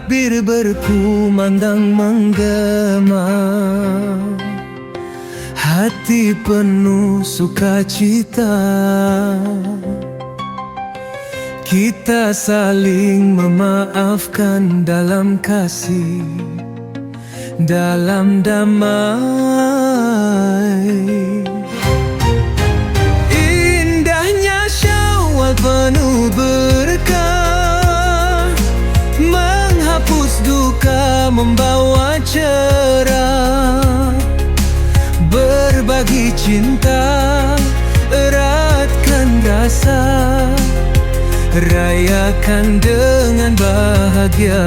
Takbir berkumandang menggema, hati penuh sukacita. Kita saling memaafkan dalam kasih, dalam damai. Indahnya Syawal penuh berkah, menghapus duka, membawa cerah. Berbagi cinta, eratkan rasa, rayakan dengan bahagia.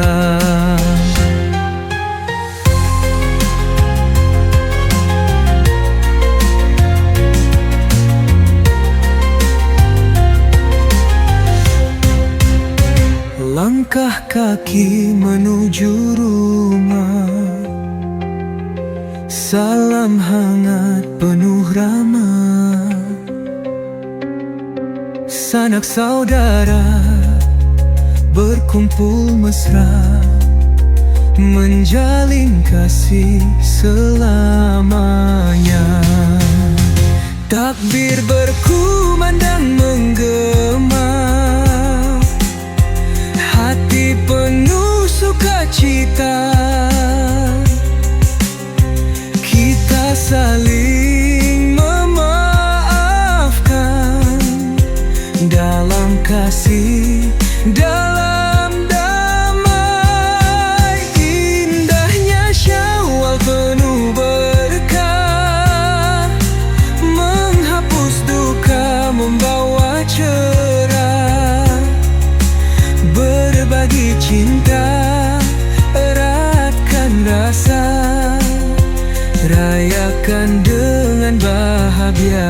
Langkah kaki menuju rumah, salam hangat penuh ramah. Sanak saudara berkumpul mesra, menjalin kasih selamanya. Takbir berkumandang menggema, hati penuh sukacita. Kita saling memaafkan dalam kasih, dalam damai. Indahnya Syawal penuh berkah, menghapus duka, membawa cerah. Berbagi cinta, eratkan rasa, rayakan dengan bahagia.